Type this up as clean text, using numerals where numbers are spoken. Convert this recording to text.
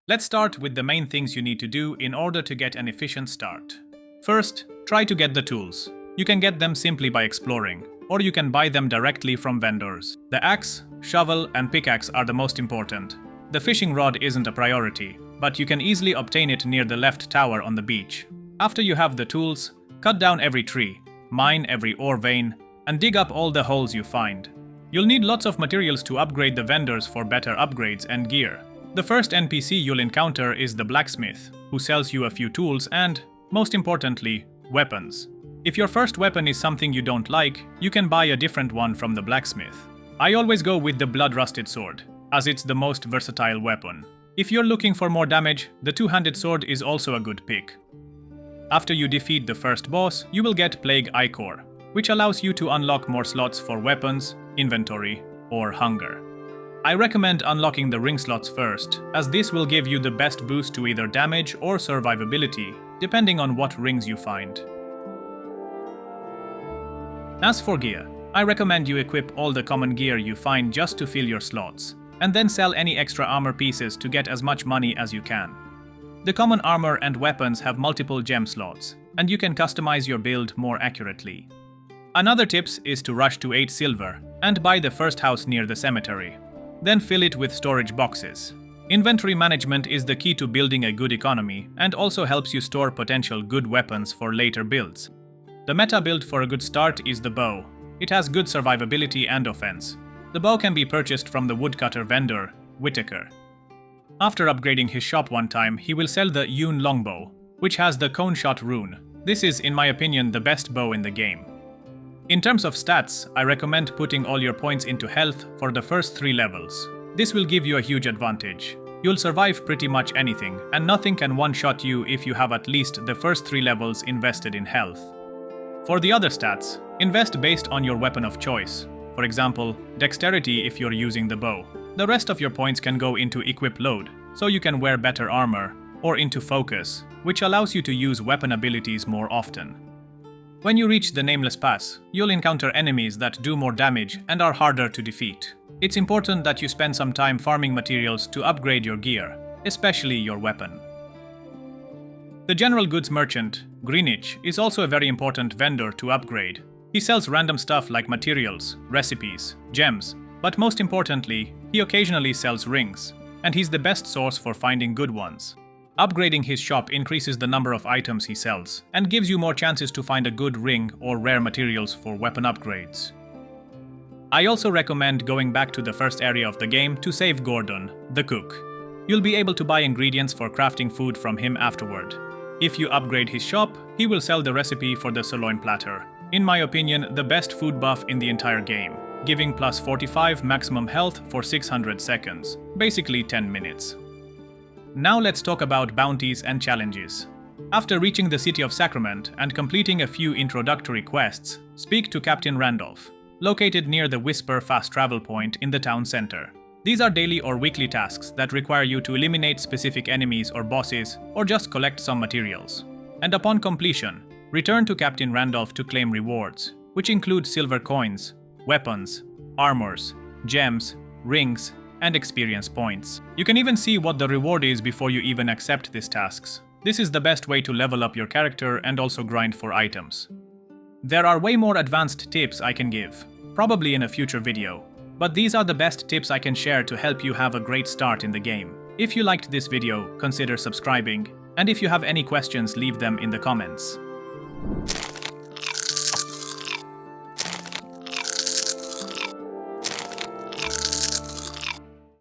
Let's start with the main things you need to do in order to get an efficient start. First, try to get the tools. You can get them simply by exploring, or you can buy them directly from vendors. The axe, shovel, and pickaxe are the most important. The fishing rod isn't a priority, but you can easily obtain it near the left tower on the beach. After you have the tools, cut down every tree, mine every ore vein, and dig up all the holes you find. You'll need lots of materials to upgrade the vendors for better upgrades and gear. The first NPC you'll encounter is the blacksmith, who sells you a few tools and, most importantly, weapons. If your first weapon is something you don't like, you can buy a different one from the blacksmith. I always go with the blood-rusted sword, as it's the most versatile weapon. If you're looking for more damage, the two-handed sword is also a good pick. After you defeat the first boss, you will get Plague Ichor, which allows you to unlock more slots for weapons, inventory, or hunger. I recommend unlocking the ring slots first, as this will give you the best boost to either damage or survivability, depending on what rings you find. As for gear, I recommend you equip all the common gear you find just to fill your slots, and then sell any extra armor pieces to get as much money as you can. The common armor and weapons have multiple gem slots, and you can customize your build more accurately. Another tip is to rush to 8 silver and buy the first house near the cemetery. Then fill it with storage boxes. Inventory management is the key to building a good economy and also helps you store potential good weapons for later builds. The meta build for a good start is the bow. It has good survivability and offense. The bow can be purchased from the woodcutter vendor, Whitaker. After upgrading his shop one time, he will sell the Yun longbow, which has the cone shot rune. This is, in my opinion, the best bow in the game. In terms of stats, I recommend putting all your points into health for the first 3 levels. This will give you a huge advantage. You'll survive pretty much anything, and nothing can one-shot you if you have at least the first 3 levels invested in health. For the other stats, invest based on your weapon of choice. For example, dexterity if you're using the bow. The rest of your points can go into equip load, so you can wear better armor, or into focus, which allows you to use weapon abilities more often. When you reach the Nameless Pass, you'll encounter enemies that do more damage and are harder to defeat. It's important that you spend some time farming materials to upgrade your gear, especially your weapon. The general goods merchant, Greenwich, is also a very important vendor to upgrade. He sells random stuff like materials, recipes, gems, but most importantly, he occasionally sells rings, and he's the best source for finding good ones. Upgrading his shop increases the number of items he sells, and gives you more chances to find a good ring or rare materials for weapon upgrades. I also recommend going back to the first area of the game to save Gordon, the cook. You'll be able to buy ingredients for crafting food from him afterward. If you upgrade his shop, he will sell the recipe for the sirloin platter. In my opinion, the best food buff in the entire game, giving plus 45 maximum health for 600 seconds, basically 10 minutes. Now let's talk about bounties and challenges. After reaching the city of Sacrament and completing a few introductory quests, speak to Captain Randolph, located near the Whisper fast travel point in the town center. These are daily or weekly tasks that require you to eliminate specific enemies or bosses, or just collect some materials. And upon completion, return to Captain Randolph to claim rewards, which include silver coins, weapons, armors, gems, rings, and experience points. You can even see what the reward is before you even accept these tasks. This is the best way to level up your character and also grind for items. There are way more advanced tips I can give, probably in a future video, but these are the best tips I can share to help you have a great start in the game. If you liked this video, consider subscribing, and if you have any questions, leave them in the comments.